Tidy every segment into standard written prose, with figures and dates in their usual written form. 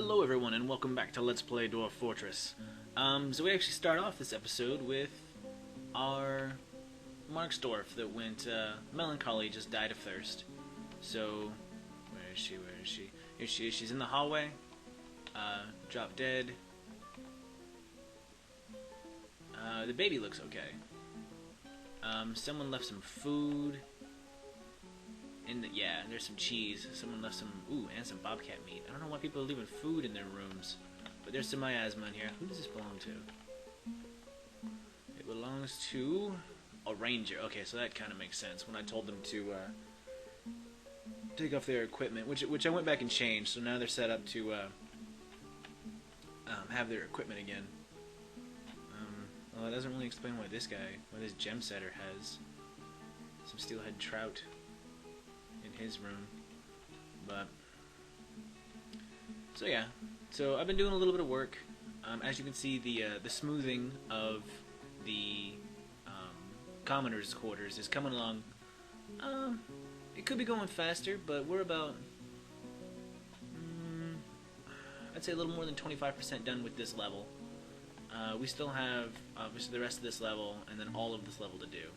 Hello everyone and welcome back to Let's Play Dwarf Fortress. So we actually start off this episode with our marksdwarf that went melancholy, just died of thirst. So, where is she, Here she is, she's in the hallway, dropped dead. The baby looks okay. Someone left some food. Yeah, there's some cheese. Someone left some, and some bobcat meat. I don't know why people are leaving food in their rooms. But there's some miasma in here. Who does this belong to? It belongs to a ranger. Okay, so that kind of makes sense. When I told them to take off their equipment, which I went back and changed, so now they're set up to have their equipment again. Well, that doesn't really explain why this gem setter has some steelhead trout in his room. But so yeah, so I've been doing a little bit of work. As you can see, the smoothing of the commoner's quarters is coming along. It could be going faster, but we're about I'd say a little more than 25% done with this level. We still have obviously the rest of this level and then all of this level to do,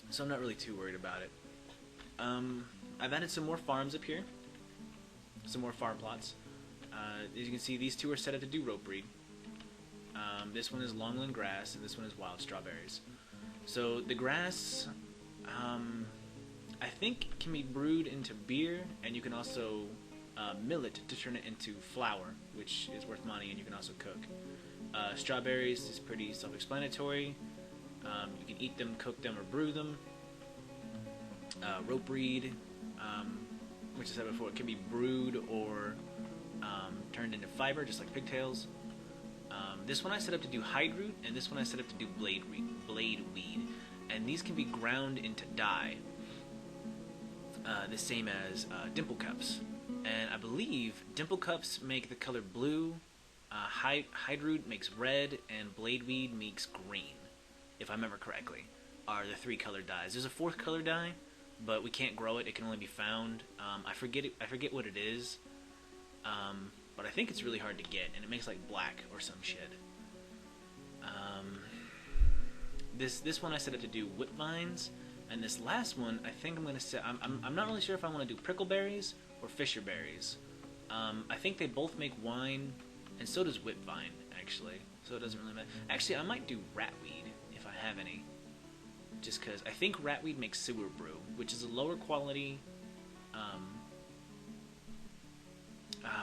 so I'm not really too worried about it. I've added some more farms up here, some more farm plots. As you can see, these two are set up to do rope breed. This one is longland grass, and this one is wild strawberries. So the grass, I think, can be brewed into beer, and you can also mill it to turn it into flour, which is worth money, and you can also cook. Strawberries is pretty self-explanatory. You can eat them, cook them, or brew them. Rope breed, which I said before, it can be brewed or turned into fiber, just like pigtails. This one I set up to do hide root, and this one I set up to do blade weed. And these can be ground into dye, the same as dimple cups. And I believe dimple cups make the color blue, hide root makes red, and blade weed makes green, if I remember correctly, are the three color dyes. There's a fourth color dye, but we can't grow it. It can only be found. I forget what it is, but I think it's really hard to get, and it makes like black or some shit. This one I set up to do whip vines, and this last one I think I'm gonna set. I'm not really sure if I want to do prickleberries or fisher berries. I think they both make wine, and so does whip vine actually. So it doesn't really matter. Actually, I might do ratweed if I have any. Just because I think ratweed makes sewer brew, which is a lower quality.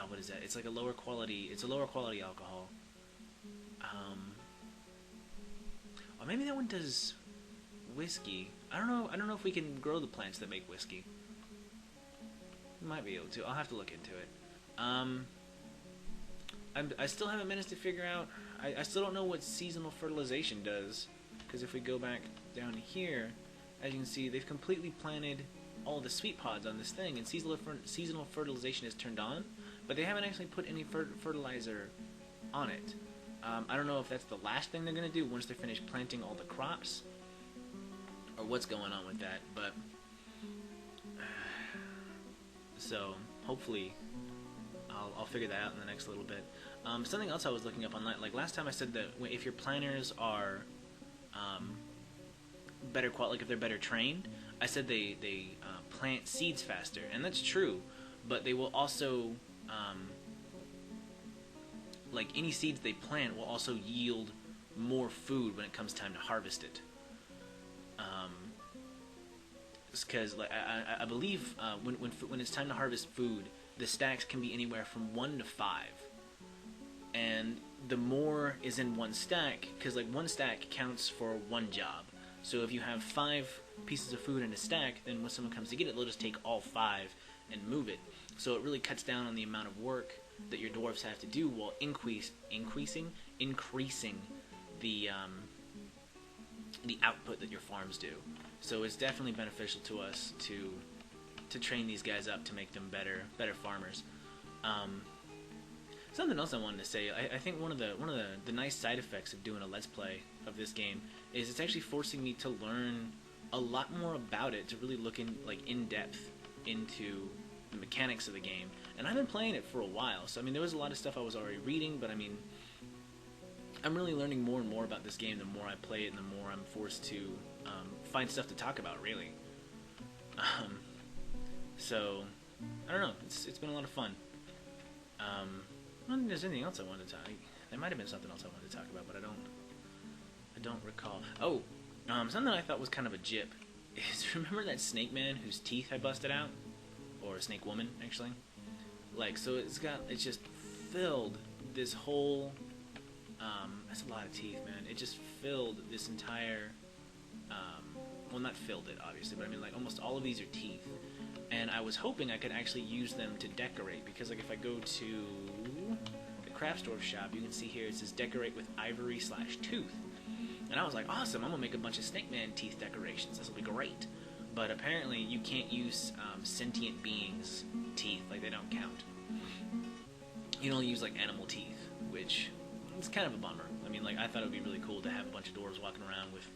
What is that? It's like a lower quality. It's a lower quality alcohol. Or maybe that one does whiskey. I don't know. I don't know if we can grow the plants that make whiskey. We might be able to. I'll have to look into it. I still haven't managed to figure out. I still don't know what seasonal fertilization does. Because if we go back down here, as you can see, they've completely planted all the sweet pods on this thing, and seasonal fertilization is turned on, but they haven't actually put any fertilizer on it. I don't know if that's the last thing they're going to do once they're finished planting all the crops, or what's going on with that, but so hopefully I'll figure that out in the next little bit. Something else I was looking up online, like last time I said that if your planters are better quality, like if they're better trained, I said they plant seeds faster, and that's true, but they will also like any seeds they plant will also yield more food when it comes time to harvest it. Because like I believe when it's time to harvest food, the stacks can be anywhere from 1 to 5, and the more is in one stack, because like one stack counts for one job. So if you have 5 pieces of food in a stack, then when someone comes to get it, they'll just take all 5 and move it. So it really cuts down on the amount of work that your dwarves have to do, while increasing the output that your farms do. So it's definitely beneficial to us to train these guys up to make them better farmers. Something else I wanted to say, I think one of the nice side effects of doing a Let's Play of this game is it's actually forcing me to learn a lot more about it, to really look in depth into the mechanics of the game, And I've been playing it for a while, so I mean, there was a lot of stuff I was already reading, but I mean, I'm really learning more and more about this game the more I play it and the more I'm forced to find stuff to talk about, really. So, I don't know, it's been a lot of fun. I don't think there's anything else I wanted to talk. There might have been something else I wanted to talk about, but I don't recall. Oh, something I thought was kind of a jip is, remember that snake man whose teeth I busted out? Or snake woman, actually? Like, so it's just filled this whole, that's a lot of teeth, man. It just filled this entire, well, not filled it, obviously, but I mean, like, almost all of these are teeth. And I was hoping I could actually use them to decorate, because, like, if I go to the Craftsdwarf shop, you can see here it says decorate with ivory/tooth. And I was like, awesome, I'm gonna make a bunch of Snake Man teeth decorations. This will be great. But apparently you can't use sentient beings' teeth, like they don't count. You can only use, like, animal teeth, which is kind of a bummer. I mean, like, I thought it would be really cool to have a bunch of dwarves walking around with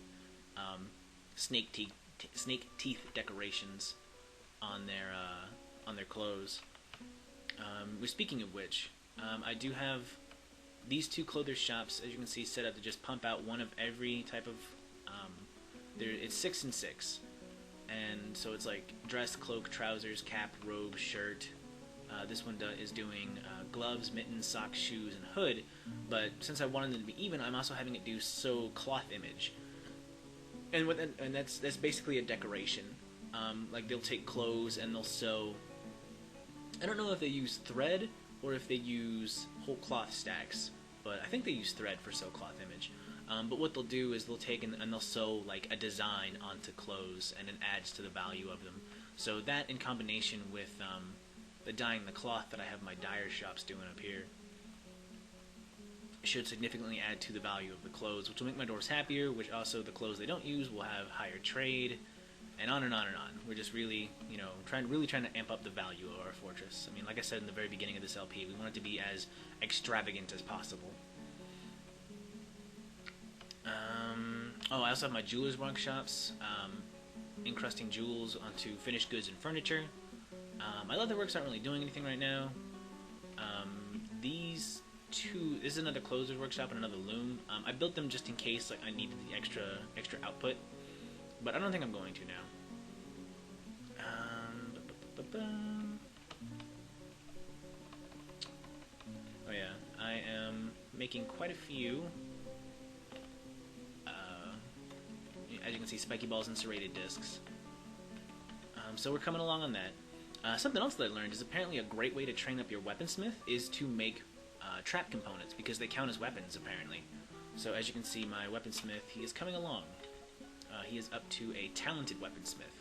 snake teeth decorations on their clothes. Speaking of which, I do have these two clothier shops, as you can see, set up to just pump out one of every type of. It's 6 and 6, and so it's like dress, cloak, trousers, cap, robe, shirt. This one is doing gloves, mittens, socks, shoes, and hood. But since I wanted them to be even, I'm also having it do sew cloth image. And that's basically a decoration. Like, they'll take clothes and they'll sew. I don't know if they use thread or if they use whole cloth stacks, but I think they use thread for sew cloth image. But what they'll do is they'll take and they'll sew, like, a design onto clothes, and it adds to the value of them. So that, in combination with the dyeing the cloth that I have my dyer shops doing up here, should significantly add to the value of the clothes, which will make my dwarves happier, which also the clothes they don't use will have higher trade, and on and on and on. We're just really, trying to amp up the value of our fortress. I mean, like I said in the very beginning of this LP, we want it to be as extravagant as possible. I also have my jeweler's workshops, encrusting jewels onto finished goods and furniture. My leatherworks aren't really doing anything right now. These two, this is another closer's workshop and another loom. I built them just in case, like, I needed the extra output, but I don't think I'm going to now. Oh yeah, I am making quite a few. As you can see, spiky balls and serrated discs. So we're coming along on that. Something else that I learned is apparently a great way to train up your weaponsmith is to make trap components, because they count as weapons, apparently. So as you can see, my weaponsmith, he is coming along. He is up to a talented weaponsmith,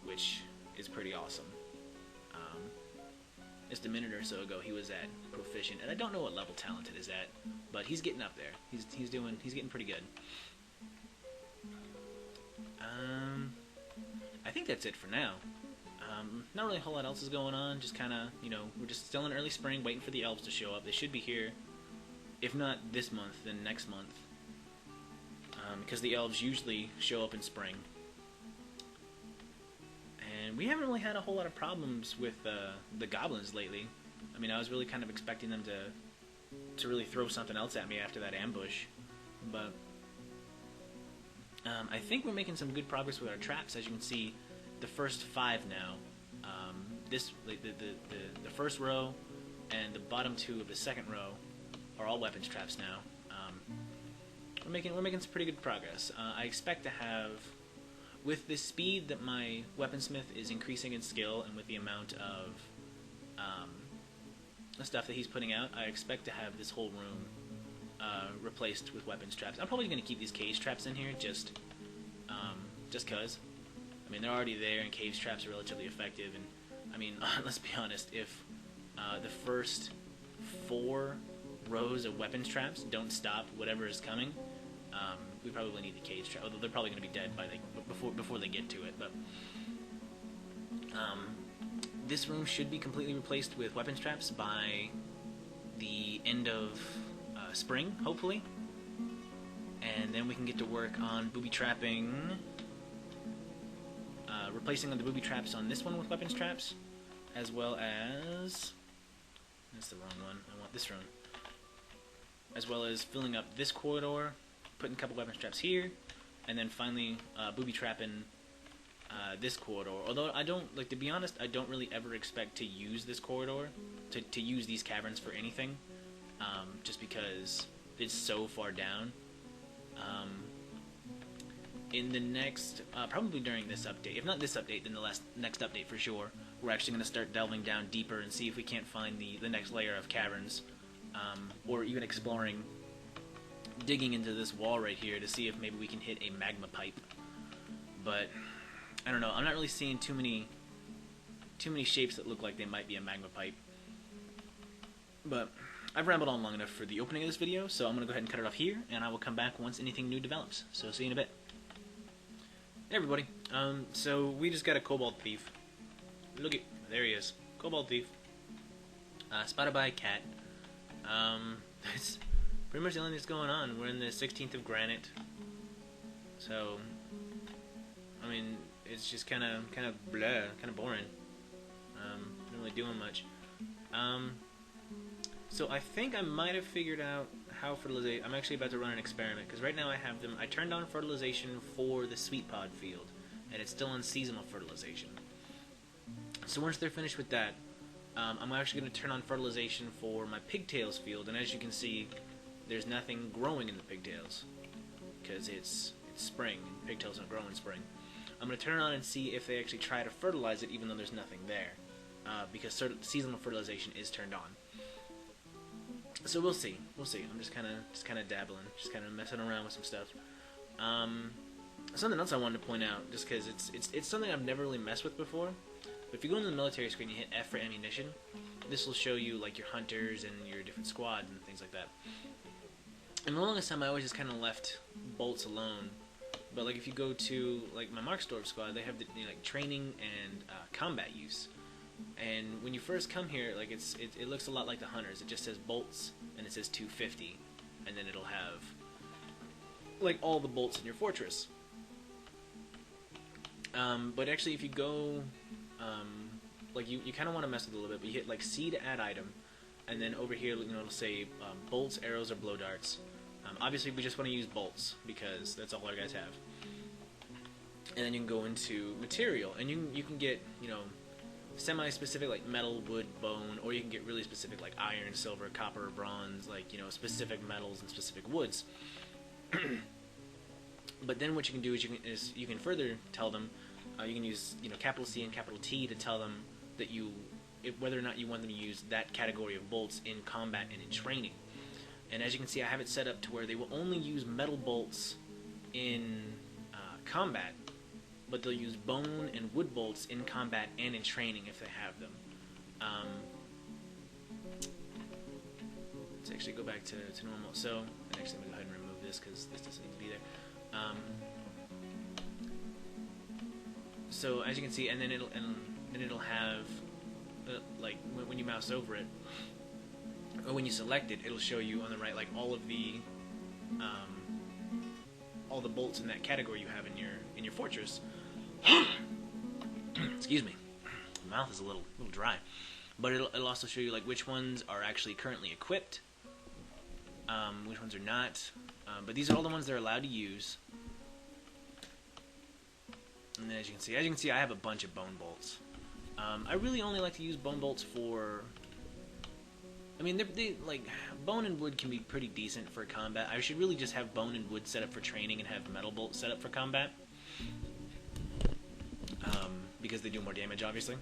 which is pretty awesome. Just a minute or so ago, he was at proficient, and I don't know what level talented is at, but he's getting up there. He's getting pretty good. I think that's it for now. Not really a whole lot else is going on, just kind of, we're just still in early spring, waiting for the elves to show up. They should be here, if not this month, then next month, because the elves usually show up in spring. And we haven't really had a whole lot of problems with the goblins lately. I mean, I was really kind of expecting them to really throw something else at me after that ambush, but I think we're making some good progress with our traps. As you can see, the first 5 now. The first row and the bottom 2 of the second row are all weapons traps now. We're making some pretty good progress. I expect to have, with the speed that my weaponsmith is increasing in skill, and with the amount of stuff that he's putting out, I expect to have this whole room replaced with weapons traps. I'm probably going to keep these cage traps in here just cause. I mean, they're already there, and cage traps are relatively effective. And I mean, let's be honest, if the first 4 rows of weapons traps don't stop whatever is coming, we probably need the cage trap. Although they're probably going to be dead before they get to it. But this room should be completely replaced with weapons traps by the end of spring, hopefully, and then we can get to work on booby trapping, replacing the booby traps on this one with weapons traps, as well as... That's the wrong one. I want this one. As well as filling up this corridor, putting a couple weapon straps here, and then finally booby trapping this corridor. Although I don't, like, to be honest, I don't really ever expect to use this corridor, to use these caverns for anything, just because it's so far down. In the next, probably during this update, if not this update, then the next update for sure, we're actually going to start delving down deeper and see if we can't find the next layer of caverns, or even exploring, digging into this wall right here to see if maybe we can hit a magma pipe. But I don't know. I'm not really seeing too many shapes that look like they might be a magma pipe. But I've rambled on long enough for the opening of this video, so I'm going to go ahead and cut it off here, and I will come back once anything new develops. So see you in a bit. Hey everybody. So we just got a kobold thief. Look at, there he is. Kobold thief. Spotted by a cat. That's pretty much the only thing that's going on. We're in the 16th of granite. So, I mean, it's just kind of blah, kind of boring. Not really doing much. So I think I might have figured out how fertilization. I'm actually about to run an experiment because right now I have them. I turned on fertilization for the sweet pod field, and it's still on seasonal fertilization. So once they're finished with that, I'm actually going to turn on fertilization for my pigtails field, and as you can see, there's nothing growing in the pigtails because it's spring, and pigtails don't grow in spring. I'm going to turn it on and see if they actually try to fertilize it even though there's nothing there, because seasonal fertilization is turned on. So we'll see. We'll see. I'm just kind of dabbling, just kind of messing around with some stuff. Something else I wanted to point out, just because it's something I've never really messed with before. But if you go into the military screen, you hit F for ammunition. This will show you like your hunters and your different squads and things like that. And the longest time I always just kind of left bolts alone. But like if you go to like my marksdwarf squad, they have the, like training and combat use. And when you first come here, like it looks a lot like the hunters. It just says bolts and it says 250, and then it'll have like all the bolts in your fortress. But actually, if you go, like you kind of want to mess with it a little bit, but you hit like C to add item, and then over here, you know, it'll say bolts, arrows, or blow darts. Obviously, we just want to use bolts because that's all our guys have. And then you can go into material, and you can get, you know, semi-specific like metal, wood, bone, or you can get really specific like iron, silver, copper, bronze, like, you know, specific metals and specific woods. But then what you can do is you can further tell them, you can use, you know, capital C and capital T to tell them that whether or not you want them to use that category of bolts in combat and in training. And as you can see, I have it set up to where they will only use metal bolts in combat, but they'll use bone and wood bolts in combat and in training if they have them. Let's actually go back to normal. So, actually, I'm going to go ahead and remove this because this doesn't need to be there. So as you can see, and then it'll have like when you mouse over it, or when you select it, it'll show you on the right like all the bolts in that category you have in your fortress. Excuse me, my mouth is a little dry, but it'll also show you like which ones are actually currently equipped, which ones are not. But these are all the ones they're allowed to use. And then as you can see, I have a bunch of bone bolts. I really only like to use bone bolts for. I mean, they like bone and wood can be pretty decent for combat. I should really just have bone and wood set up for training and have metal bolts set up for combat, because they do more damage, obviously.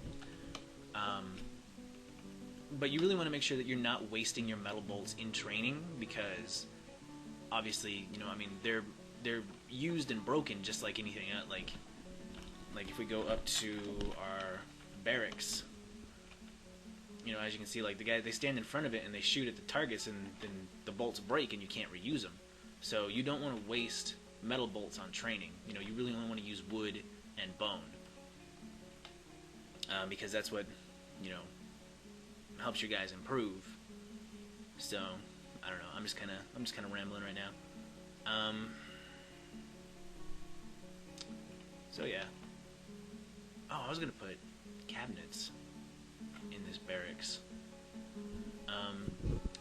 But you really want to make sure that you're not wasting your metal bolts in training, because obviously, you know, I mean, they're used and broken just like anything else. Like if we go up to our barracks, you know, as you can see, like they stand in front of it and they shoot at the targets, and then the bolts break and you can't reuse them. So you don't want to waste metal bolts on training. You know, you really only want to use wood and bone, because that's what, you know, helps your guys improve. So I don't know. I'm just kind of rambling right now. So yeah. Oh, I was gonna put cabinets. this barracks.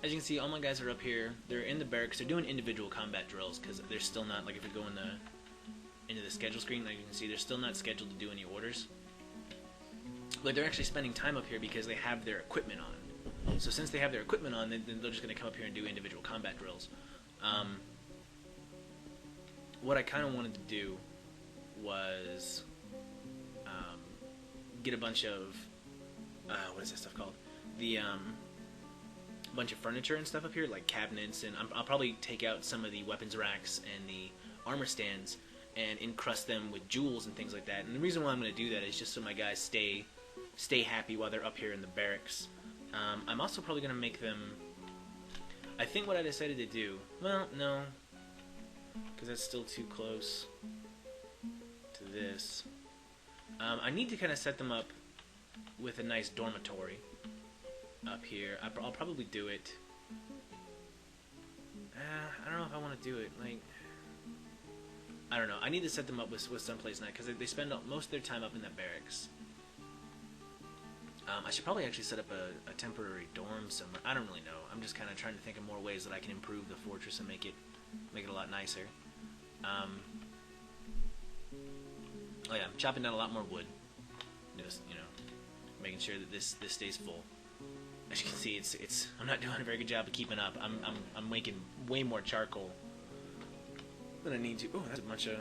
As you can see, all my guys are up here. They're in the barracks. They're doing individual combat drills because they're still not, like if you go into the schedule screen, like you can see, they're still not scheduled to do any orders. But they're actually spending time up here because they have their equipment on. So since they have their equipment on, then they're just going to come up here and do individual combat drills. What I kind of wanted to do was get a bunch of what is that stuff called? The bunch of furniture and stuff up here, like cabinets, and I'll probably take out some of the weapons racks and the armor stands and encrust them with jewels and things like that. And the reason why I'm going to do that is just so my guys stay happy while they're up here in the barracks. I'm also probably going to make them... I think what I decided to do... Well, no, because that's still too close to this. I need to kind of set them up with a nice dormitory up here. I'll probably do it. I don't know if I want to do it. Like, I don't know. I need to set them up with someplace nice because they spend most of their time up in that barracks. I should probably actually set up a temporary dorm somewhere. I don't really know. I'm just kind of trying to think of more ways that I can improve the fortress and make it a lot nicer. Oh yeah, I'm chopping down a lot more wood. Just, you know, making sure that this stays full. As you can see, it's I'm not doing a very good job of keeping up. I'm making way more charcoal than I need to. Oh, that's a bunch of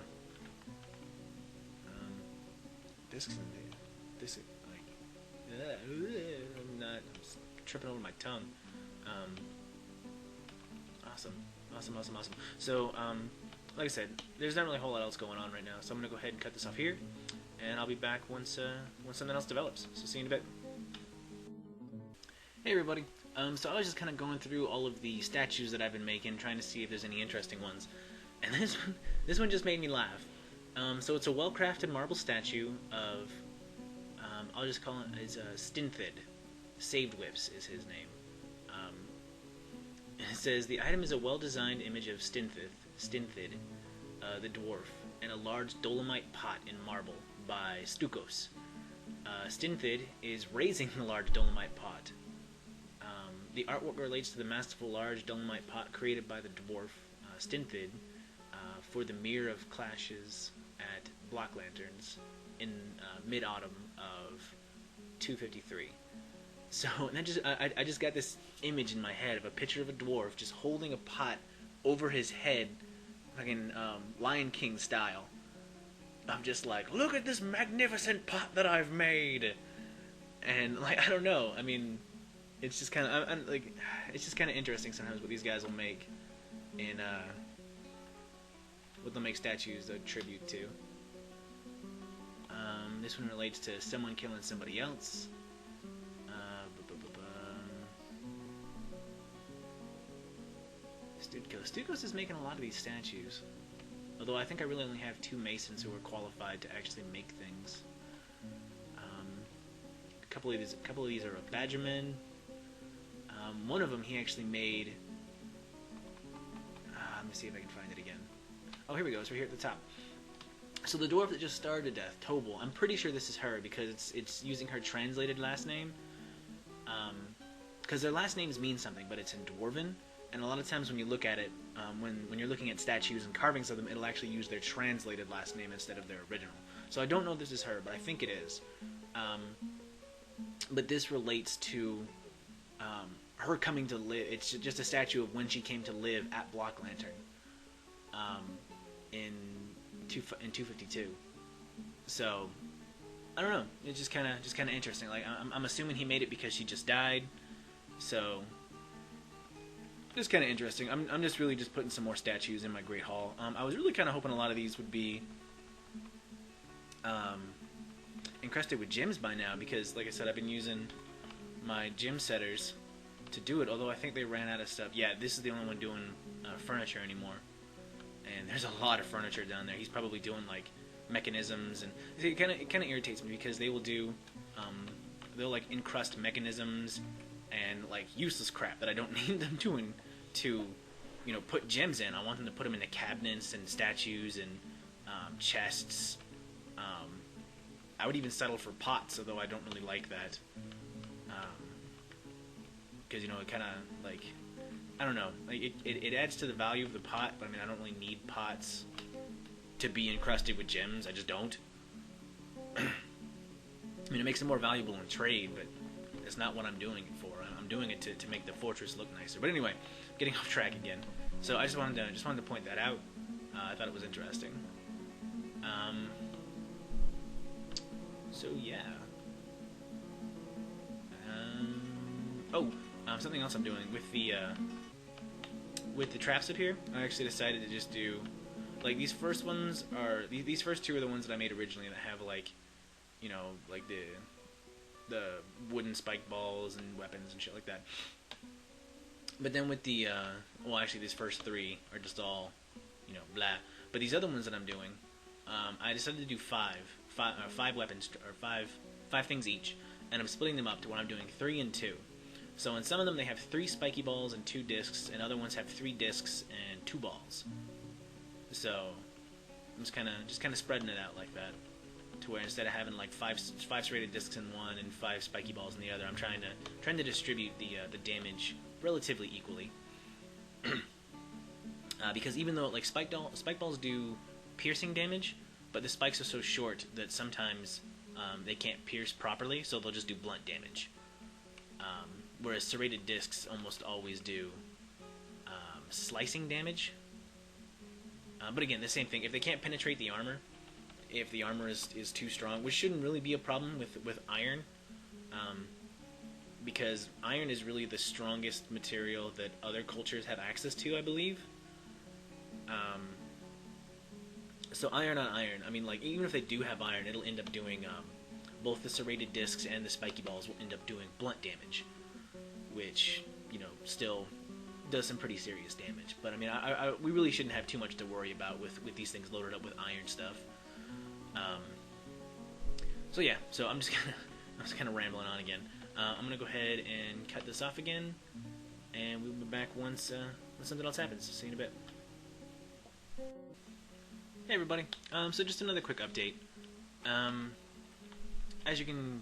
discs in there. This is like I'm tripping over my tongue. Awesome. So like I said, there's not really a whole lot else going on right now. So I'm gonna go ahead and cut this off here, and I'll be back once something else develops. So see you in a bit. Hey everybody. So I was just kind of going through all of the statues that I've been making, trying to see if there's any interesting ones. And this one just made me laugh. So it's a well-crafted marble statue of, I'll just call it Stinthid. Saved Whips is his name. And it says, the item is a well-designed image of Stinthid, the dwarf, and a large dolomite pot in marble by Stukos. Stinthid is raising the large dolomite pot. The artwork relates to the masterful large dolomite pot created by the dwarf, Stinthid, for the Mirror of Clashes at Block Lanterns in mid-autumn of 253. So and I just got this image in my head of a picture of a dwarf just holding a pot over his head, fucking Lion King style. I'm just like, look at this magnificent pot that I've made, and like I don't know. I mean, it's just kind of I'm like, it's just kind of interesting sometimes what these guys will make in what they'll make statues a tribute to. This one relates to someone killing somebody else. Stukos is making a lot of these statues. Although I think I really only have 2 masons who are qualified to actually make things. A couple of these are a badgerman. One of them he actually made. Let me see if I can find it again. Oh, here we go. It's right here at the top. So the dwarf that just starved to death, Tobel. I'm pretty sure this is her because it's using her translated last name. Because their last names mean something, but it's in Dwarven. And a lot of times when you look at it, when you're looking at statues and carvings of them, it'll actually use their translated last name instead of their original. So I don't know if this is her, but I think it is. But this relates to her coming to live. It's just a statue of when she came to live at Block Lantern in 252. So I don't know. It's just kind of interesting. Like I'm assuming he made it because she just died. So. It's kind of interesting. I'm just really just putting some more statues in my Great Hall. I was really kind of hoping a lot of these would be encrusted with gems by now because, like I said, I've been using my gem setters to do it, although I think they ran out of stuff. Yeah, this is the only one doing furniture anymore. And there's a lot of furniture down there. He's probably doing, like, mechanisms. And it kind of irritates me because they will do, they'll, like, encrust mechanisms and like useless crap that I don't need them doing to, you know, put gems in. I want them to put them into cabinets and statues and chests. I would even settle for pots, although I don't really like that. because, you know, it kind of, like, I don't know, like, it adds to the value of the pot, but I mean, I don't really need pots to be encrusted with gems. I just don't. I mean, it makes it more valuable in trade, but it's not what I'm doing it for. I'm doing it to make the fortress look nicer. But anyway, getting off track again. So I just wanted to point that out. I thought it was interesting. So yeah. Something else I'm doing with the traps up here. I actually decided to just do, like, these first ones are these first two are the ones that I made originally that have, like, you know, like the wooden spike balls and weapons and shit like that. But then with the well, actually these first three are just all, you know, blah. But these other ones that I'm doing, I decided to do five weapons, or five things each, and I'm splitting them up to where I'm doing 3 and 2. So in some of them they have 3 spiky balls and 2 discs, and other ones have 3 discs and 2 balls. So I'm just kind of spreading it out like that, to where instead of having like 5 serrated discs in one and 5 spiky balls in the other, I'm trying to distribute the damage relatively equally. Because even though, like, spike balls do piercing damage, but the spikes are so short that sometimes they can't pierce properly, so they'll just do blunt damage. Whereas serrated discs almost always do slicing damage. But again, the same thing. If they can't penetrate the armor, if the armor is too strong, which shouldn't really be a problem with iron, because iron is really the strongest material that other cultures have access to, I believe. So iron on iron, I mean, like, even if they do have iron, it'll end up doing, both the serrated discs and the spiky balls will end up doing blunt damage, which, you know, still does some pretty serious damage. But I mean, we really shouldn't have too much to worry about with these things loaded up with iron stuff. So yeah, so I'm just kind of rambling on again. I'm gonna go ahead and cut this off again, and we'll be back once something else happens. See you in a bit. Hey everybody. So just another quick update. As you can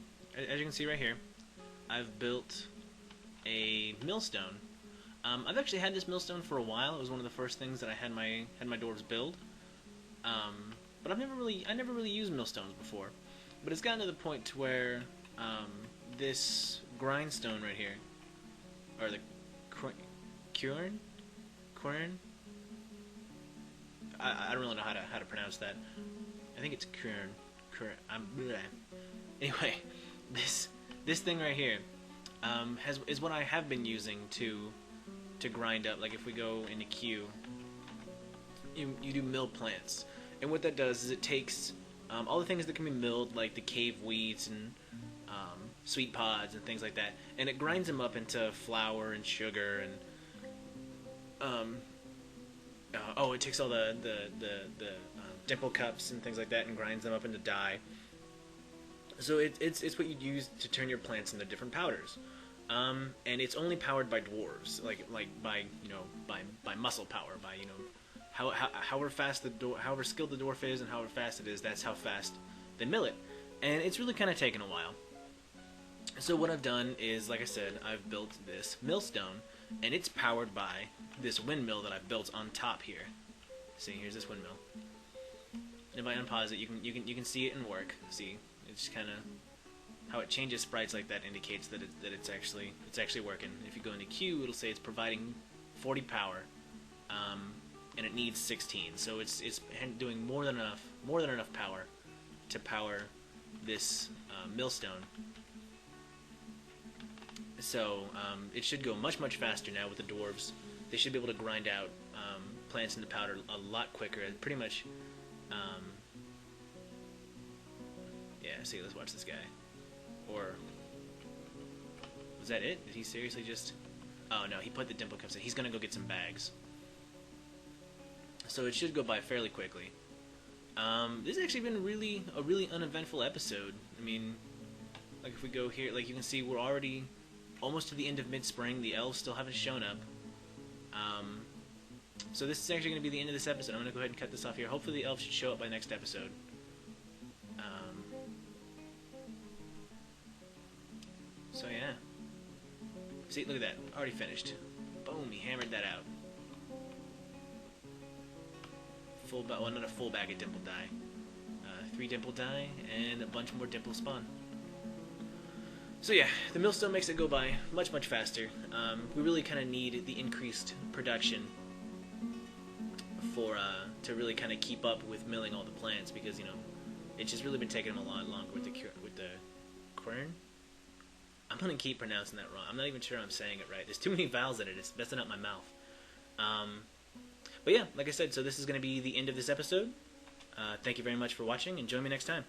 see right here, I've built a millstone. I've actually had this millstone for a while. It was one of the first things that I had my dwarves build. But I never really used millstones before. But it's gotten to the point to where this grindstone right here, or the quern, I don't really know how to pronounce that. I think it's quern. Anyway, this thing right here is what I have been using to grind up. Like, if we go into Q, you do mill plants, and what that does is it takes all the things that can be milled, like the cave wheats and sweet pods and things like that, and it grinds them up into flour and sugar and it takes all the dimple cups and things like that and grinds them up into dye. So it's what you use to turn your plants into different powders. And it's only powered by dwarves, like by, you know, by muscle power, by, you know, however skilled the dwarf is and however fast it is, that's how fast they mill it. And it's really kind of taken a while. So what I've done is, like I said, I've built this millstone, and it's powered by this windmill that I've built on top here. See, here's this windmill. And if I unpause it, you can see it in work. See, it's kind of how it changes sprites like that indicates that it's actually working. If you go into Q, it'll say it's providing 40 power, and it needs 16. So it's doing more than enough power to power this millstone. So it should go much faster now with the dwarves. They should be able to grind out plants into powder a lot quicker. Pretty much. Yeah. See, let's watch this guy. Or was that it? Did he seriously just? Oh no, he put the dimple cups in. He's gonna go get some bags. So it should go by fairly quickly. This has actually been a really uneventful episode. I mean, like, if we go here, like, you can see we're already almost to the end of mid-spring. The elves still haven't shown up. So this is actually going to be the end of this episode. I'm going to go ahead and cut this off here. Hopefully the elves should show up by next episode. So yeah. See, look at that. Already finished. Boom, he hammered that out. Well, not a full bag of dimple dye. 3 dimple dye, and a bunch more dimple spawn. So yeah, the millstone makes it go by much, much faster. We really kind of need the increased production for to really kind of keep up with milling all the plants, because, you know, it's just really been taking them a lot longer with the quern. I'm gonna keep pronouncing that wrong. I'm not even sure I'm saying it right. There's too many vowels in it. It's messing up my mouth. But yeah, like I said, so this is gonna be the end of this episode. Thank you very much for watching, and join me next time.